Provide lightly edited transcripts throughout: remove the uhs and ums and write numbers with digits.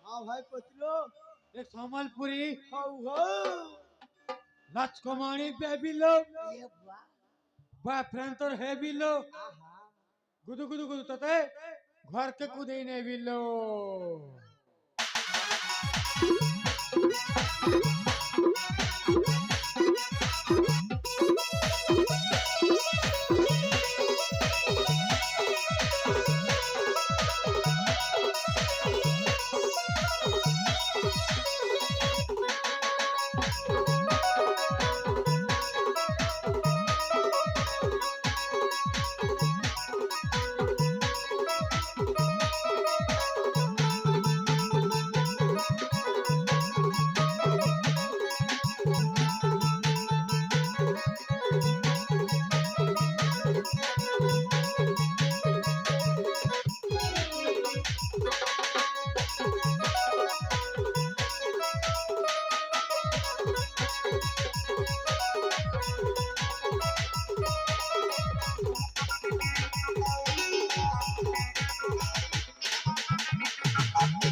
हाँ भाई पतलो एक Sambalpuri how how Rajkumari baby लो ये वाह बॉयफ्रेंड तो है भी लो आहा गुदु गुदु गुदु तते घर के कुदे ने भी लो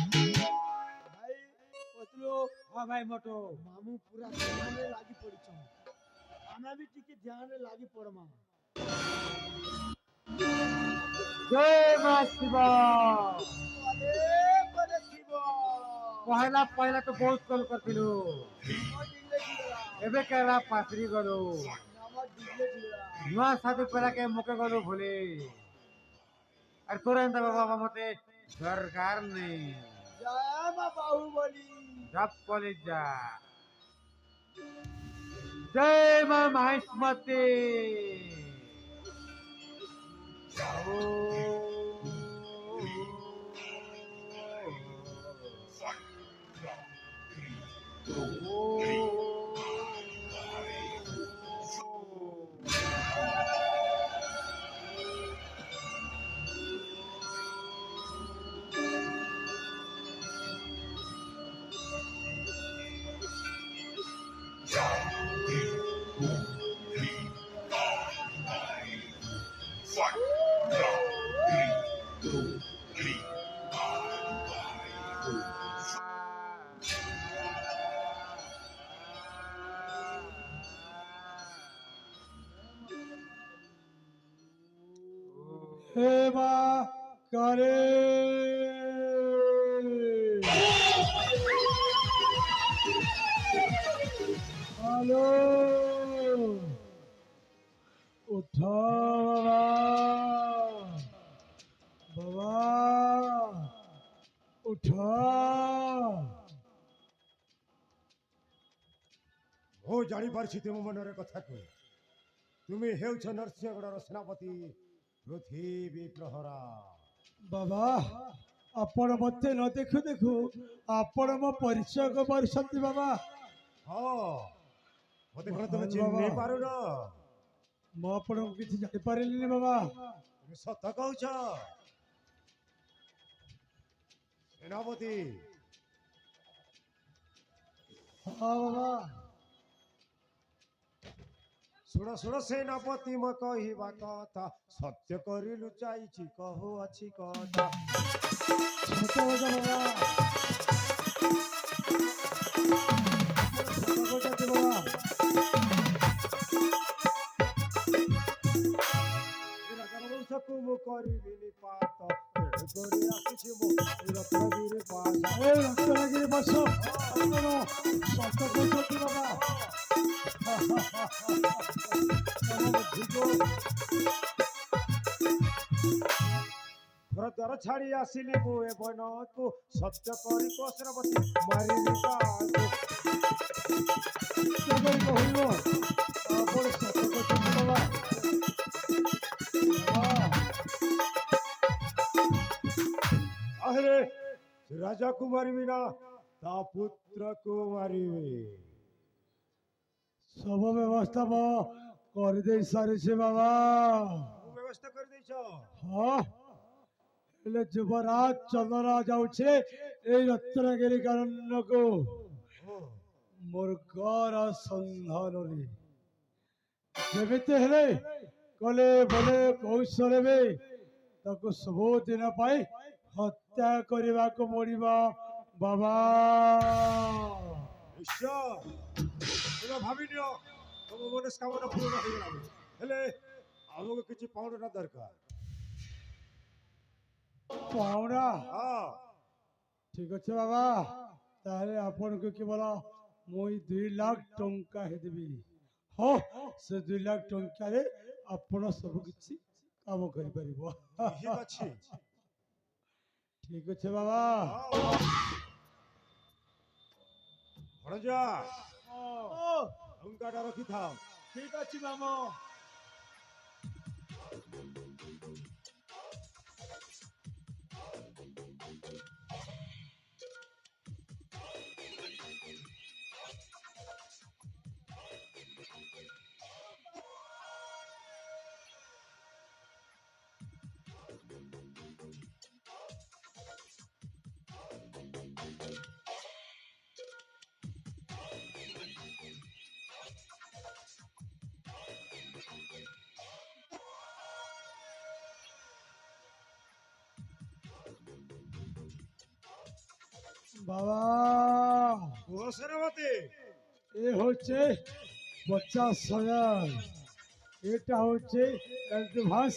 भाई पतलो हाँ भाई मोटो मामू पूरा ध्यान रे लागी पड़ी छ आना भी टिके ध्यान रे लागी पड़मा जय मां शिवा अरे बड़े शिव पहला पहला तो बहुत कॉल करथिलु नमः डिगले जिला एबे केला पासरी गलो नमः डिगले जिला नुआ साथी पेला के मुके गलो भूले अरे तुरंत बाबा मते सरकार नहीं जय मां बाहुबली जब कॉलेज जा जय मां महिष्मती हेमा करे हेलो उठो बाबा उठो हो जानी पारछि तुम मनरे कथा को तुमे हेउछ नरसिंहगढ़र सेनापति पृथ्वी प्रहरा बाबा आपण मते न देखु देखु आपण मो परिचय को पारछंती बाबा हाँ मते कोन तुम महान चिन्ह बाबा। पारुन मो आपण को किछि जानि पारिलिनी बाबा तुमे सत कहउछ सेनापति हाँ बाबा सुन सुन सेनापति म कहिबा कथा सत्य करी लुचाइछि कहू अछि कथा छोटा बजा बाबा छोटा बजा बाबा सकु मु करिबिनि पात तेरे करी आछि मु रत्नगिरी पास ए रत्नगिरी बसो आपण सत कहती बाबा घर द्वार छाड़ी आसिली मु ए बन को सत्य करी कसरपति मारिबि काको केबल कहिबो आपण सत कहती बाबा अरे राजा को मारिबि ना ता पुत्र को मारिबि सब व्यवस्था କରିଦେଇ ସାରିଛି ବାବା। ସବୁ ବ୍ୟବସ୍ଥା କରିଦେଇଛ? ହଁ, ହେଲେ ଯୁବରାଜ ଚନ୍ଦନ ଯାଉଛି ଏଇ ରତ୍ନଗିରି କାରଣ୍ୟକୁ ଓ, ମୃଗର ସନ୍ଧାନରେ। ଯେମିତି ହେଲେ କଲେ ବଲେ କୌଶଳରେ ତାକୁ ସବୁଦିନ ପାଇଁ ହତ୍ୟା କରିବାକୁ ପଡ଼ିବ ବାବା। ନିଶ୍ଚୟ ତୁମେ ଭାବିନିଅ ତମ ମନସ୍କାମନା ପୂରଣ ହେଇଗଲାଣି। ହେଲେ ଆମକୁ କିଛି ପାଉଣା ଦରକାର। ପାଉଣା? ହଁ, ଠିକ ଅଛି ବାବା, ତାହେଲେ ଆପଣଙ୍କୁ କେବଳ ମୁଁ 2 ଲାଖ ଟଙ୍କା ଦେବି। ହଁ, ସେ 2 ଲାଖ ଟଙ୍କାରେ ଆପଣ ସବୁ କିଛି କାମ କରିପାରିବ। ଠିକ ଅଛି। ଠିକ ଅଛି ବାବା। ହଁ, ଭଣଜା ଟଙ୍କାଟା ରଖିଥାଅ। ଠିକ ଅଛି ମାମା। বাবা, କୁହ ସେନାପତି। এ হচ্ছে 50,000। এটা হচ্ছে অ্যাডভান্স।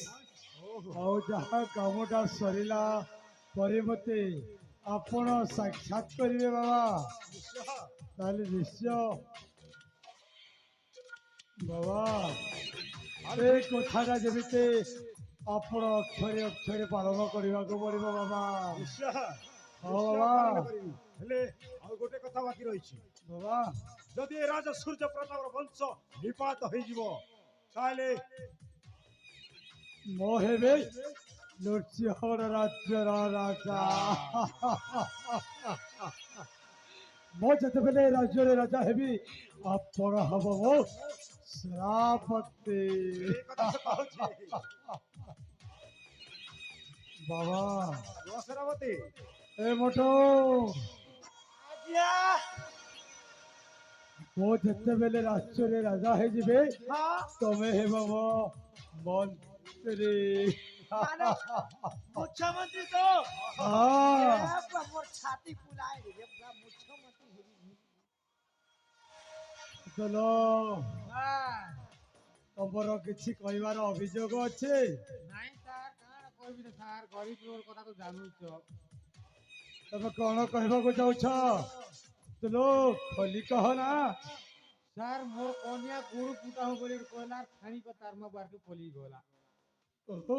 ଓହୋ, ଆଉ ଯାହା କାମଟା ସରିଲା ପରେ ମତେ ଆପଣ ସାକ୍ଷାତ କରିବେ ବାବା। ନିଶ୍ଚୟ। ତାହେଲେ ନିଶ୍ଚୟ ବାବା ଆରେ ଏ କଥାଟା ଯେମିତି ଆପଣ ଅକ୍ଷରେ ଅକ୍ଷରେ ପାଳନ କରିବାକୁ ପଡ଼ିବ ବାବା। ନିଶ୍ଚୟ ହଁ ନିଶ୍ଚୟ ବାବା। ପାଳନ କରିବି। ହେଲେ ଆଉ ଗୋଟେ କଥା ବାକି ରହିଛି। ବାବା ଯଦି ଏ ରାଜା ସୂର୍ଯ୍ୟ ପ୍ରତାପର ବଂଶ ନିପାତ ହେଇଯିବ ତାହେଲେ ମୁଁ ହେବି ନୃସିଂହର ରାଜ୍ୟର ରାଜା। ମୁଁ ଯେତେବେଳେ ରାଜ୍ୟରେ ରାଜା ହେବି ଆପଣ ହବ ମୋ ସେନାପତି। ଏ କଥା ତ କହୁଛି। ବାବା କୁହ ସେନାପତି। ଏ ମୋଟୁ ଆଜ୍ଞା। ମୁଁ ଯେତେବେଳେ ରାଜ୍ୟରେ ରାଜା ହେଇଯିବେ ହଁ, ତମେ ହେବ ମୋ ମନ୍ତ୍ରୀ। ମାନେ ମୁଖ୍ୟମନ୍ତ୍ରୀ ତ ହଁ ମୋର ଛାତି ଫୁଲାଏ ରେ ପୁରା ମୁଖ୍ୟମନ୍ତ୍ରୀ ହେବି। ଚଲୋ ହଁ, ତମର କିଛି କହିବାର ଅଭିଯୋଗ ଅଛି? ନାଇଁ ସାର୍, କାଣା କହିବି ରେ ସାର୍, ଗରିବ ଲୋକର କଥା ତ ଜାଣୁଛ। ତମେ କଣ କହିବାକୁ ଚାହୁଁଛ? ଚଲୋ ଖୋଲି କହ ନା। ସାର୍ ମୋର କନ୍ୟା ଗୋରୁ ପୁଟା ହବ ବୋଲି କହିଲା, ଖାଣି ତାର ମୋ ବାରକୁ ପଲି ଗଲା। ଓହୋ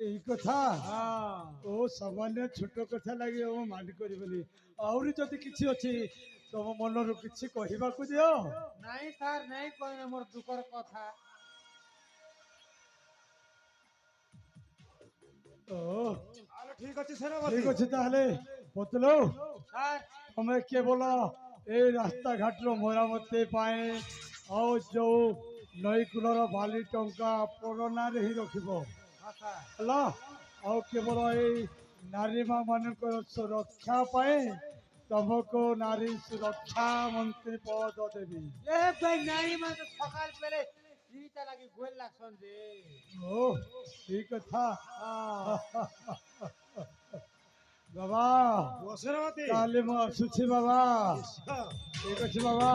ଏଇ କଥା। ହଁ, ଓ ସାମାନ୍ୟ ଛୋଟ କଥା ଲାଗି ମୁଁ ମାନି କରିବନି। ଆହୁରି ଯଦି କିଛି ଅଛି ତମ ମନରୁ କିଛି କହିବାକୁ ଦିଅ। ନାଇଁ ସାର୍, ନାଇଁ କହିଲେ ମୋର ଦୁଃଖର କଥା। ଓ ତାହେଲେ ଠିକ ଅଛି ସେନାପତି। ଠିକ ଅଛି ତାହେଲେ ପତଲୁ ସାର୍ ତମେ କେବଳ ଏଇ ରାସ୍ତାଘାଟର ମରାମତି ପାଇଁ ଆଉ ଯୋଉ ନଈ କୂଳର ବାଲି ଟଙ୍କା ଆପଣ ନାଁରେ ହିଁ ରଖିବ ହଁ ସାର୍। ହେଲା। ଆଉ କେବଳ ଏଇ ନାରୀମା ମାନଙ୍କର ସୁରକ୍ଷା ପାଇଁ ତମକୁ ନାରୀ ସୁରକ୍ଷା ମନ୍ତ୍ରୀ ପଦ ଦେବି। ଏ ଭାଇ ନାରୀ ମାନେ ତ ସକାଳ ବେଲେ ଦିଟା ଲାଗି ଗୋଲ ଲାଗସନ୍ ଯେ। ଓ ଏଇ କଥା। ହଁ, ବାବା କୁହ ସେନାପତି। ତାହେଲେ ମୁଁ ଆସୁଛି ବାବା। ନିଶ୍ଚୟ। ଠିକ ଅଛି ବାବା।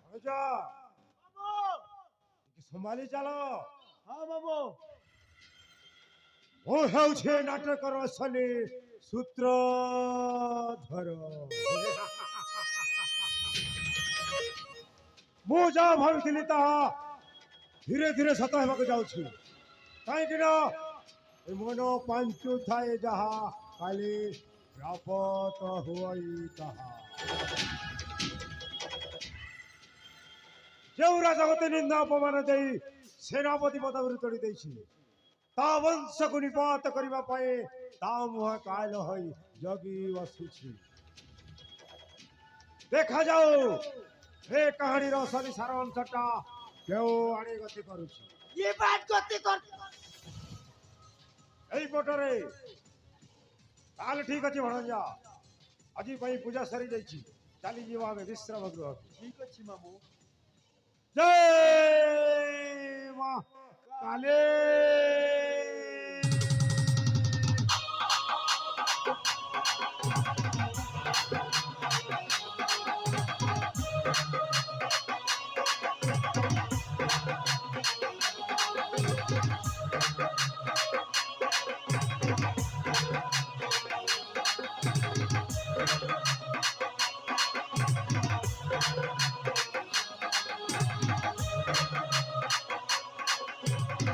ଭଣଜା ସମ୍ଭାଳି ଚାଲ। ହଁ ବାବୁ। ମୁଁ ହେଉଛି ନାଟକର ଅସଲି ସୂତ୍ରଧର। ମୁଁ ଯାହା ଭାବିଥିଲି ତାହା ଧୀରେ ଧୀରେ ସତ ହେବାକୁ ଯାଉଛି। କାହିଁକି ନା ଏ ମନ ପାଞ୍ଚୁ ଥାଏ ଯାହା କାଲି ପ୍ରାପତ ହୁଏ ତାହା। ଯେଉଁ ରାଜା ମୋତେ ନିନ୍ଦା ଅପମାନ ଦେଇ ସେନାପତି ପଦବୀରୁ ତୋଳି ଦେଇଛି, ତା ବଂଶକୁ ନିପାତ କରିବା ପାଇଁ ତା ମୁହଁ କାଳ ହୋଇ ଜଗି ବସିଛି। ଦେଖାଯାଉ ଏ କାହାଣୀର ଅସଲି ସାର ଅଂଶଟା କେଉଁ ଆଣି ଗତି କରୁଛି। ଏଇପଟରେ। ତାହେଲେ ଠିକ ଅଛି ଭଣଜା, ଆଜି ପାଇଁ ପୂଜା ସରିଯାଇଛି, ଚାଲିଯିବା ଆମେ ବିଶ୍ରାମ ଗୃହକୁ। ଠିକ ଅଛି ମାମୁ। ଜୟ ମା କାଳୀ।